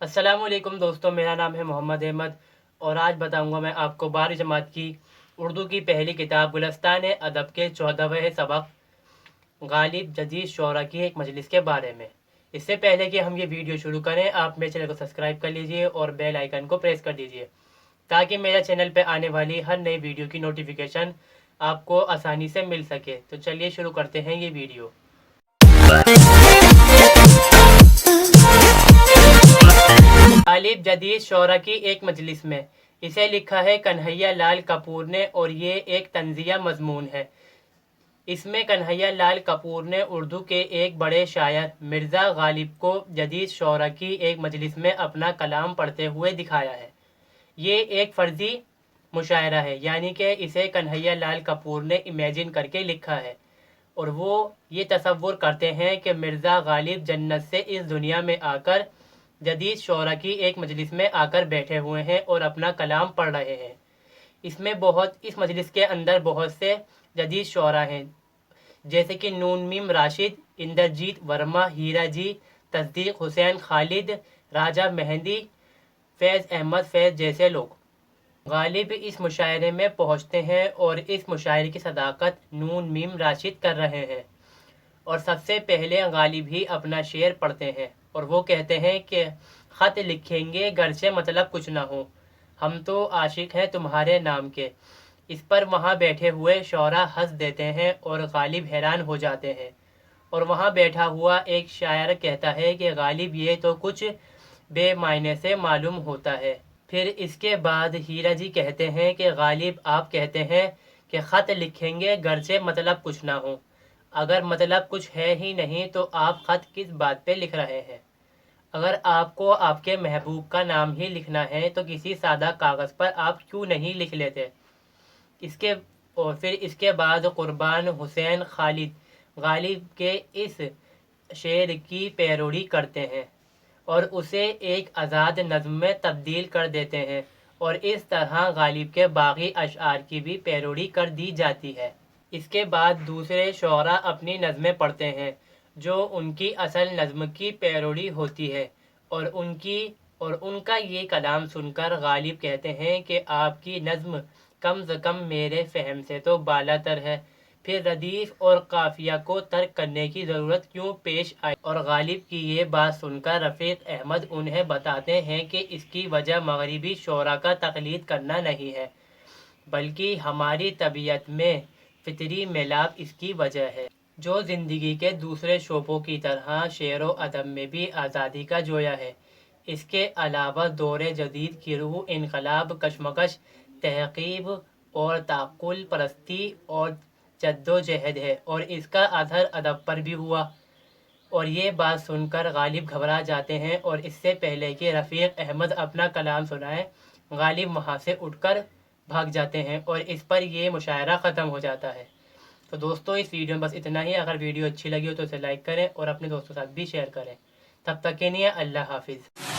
अस्सलामुअलैकुम दोस्तों, मेरा नाम है मोहम्मद अहमद और आज बताऊंगा मैं आपको 12वीं जमात की उर्दू की पहली किताब गुलस्तान अदब के 14वें सबक गालिब जदीद शोरा की एक मजलिस के बारे में। इससे पहले कि हम ये वीडियो शुरू करें, आप मेरे चैनल को सब्सक्राइब कर लीजिए और बेल आइकन को प्रेस कर दीजिए ताकि मेरे चैनल पर आने वाली हर नई वीडियो की नोटिफिकेशन आपको आसानी से मिल सके। तो चलिए शुरू करते हैं ये वीडियो। गालिब जदीद शोरा की एक मजलिस में। इसे लिखा है कन्हैया लाल कपूर ने और ये एक तंजिया मजमून है। इसमें कन्हैया लाल कपूर ने उर्दू के एक बड़े शायर मिर्ज़ा गालिब को जदीद शोरा की एक मजलिस में अपना कलाम पढ़ते हुए दिखाया है। ये एक फ़र्ज़ी मुशायरा है, यानी कि इसे कन्हैया लाल कपूर ने इमेजिन करके लिखा है और वो ये तसव्वुर करते हैं कि मिर्ज़ा गालिब जन्नत से इस दुनिया में आकर जदीद शोरा की एक मजलिस में आकर बैठे हुए हैं और अपना कलाम पढ़ रहे हैं। इस मजलिस के अंदर बहुत से जदीद शोरा हैं, जैसे कि नून मीम राशिद, इंद्रजीत वर्मा, हीरा जी, तस्दीक हुसैन, खालिद, राजा मेहंदी, फैज़ अहमद फैज़ जैसे लोग। गालिब इस मुशायरे में पहुंचते हैं और इस मुशायरे की सदाकत नून मीम राशिद कर रहे हैं और सबसे पहले गालिब ही अपना शेर पढ़ते हैं और वो कहते हैं कि ख़त लिखेंगे गरचे मतलब कुछ ना हो, हम तो आशिक हैं तुम्हारे नाम के। इस पर वहाँ बैठे हुए शौरा हंस देते हैं और गालिब हैरान हो जाते हैं और वहाँ बैठा हुआ एक शायर कहता है कि गालिब ये तो कुछ बेमायने से मालूम होता है। फिर इसके बाद हीरा जी कहते हैं कि गालिब आप कहते हैं कि ख़त लिखेंगे गरचे मतलब कुछ ना हो, अगर मतलब कुछ है ही नहीं तो आप ख़त किस बात पे लिख रहे हैं? अगर आपको आपके महबूब का नाम ही लिखना है तो किसी सादा कागज़ पर आप क्यों नहीं लिख लेते? फिर इसके बाद कुर्बान हुसैन खालिद गालिब के इस शेर की पैरोडी करते हैं और उसे एक आज़ाद नज़्म में तब्दील कर देते हैं और इस तरह गालिब के बाकी अशआर की भी पैरोडी कर दी जाती है। इसके बाद दूसरे शोरा अपनी नज़में पढ़ते हैं जो उनकी असल नज़्म की पैरोडी होती है और उनका ये कलाम सुनकर गालिब कहते हैं कि आपकी नज़्म कम से कम मेरे फ़हम से तो बालातर है, फिर रदीफ़ और काफ़िया को तर्क करने की ज़रूरत क्यों पेश आई? और गालिब की ये बात सुनकर रफ़ीक अहमद उन्हें बताते हैं कि इसकी वजह मगरिबी शोरा का तक़लीद करना नहीं है, बल्कि हमारी तबीयत में फितरी मिलाप इसकी वजह है, जो ज़िंदगी के दूसरे शोबों की तरह शेर व अदब में भी आज़ादी का जोया है। इसके अलावा दौरे जदीद की रूह इनकलाब, कशमकश, तहक़ीब और ताक़ुल परस्ती और जद्दोजहद है और इसका असर अदब पर भी हुआ। और ये बात सुनकर गालिब घबरा जाते हैं और इससे पहले कि रफ़ीक अहमद अपना कलाम सुनाए, गालिब वहाँ से उठकर भाग जाते हैं और इस पर ये मुशायरा ख़त्म हो जाता है। तो दोस्तों, इस वीडियो में बस इतना ही। अगर वीडियो अच्छी लगी हो तो इसे लाइक करें और अपने दोस्तों के साथ भी शेयर करें। तब तक के लिए अल्लाह हाफिज़।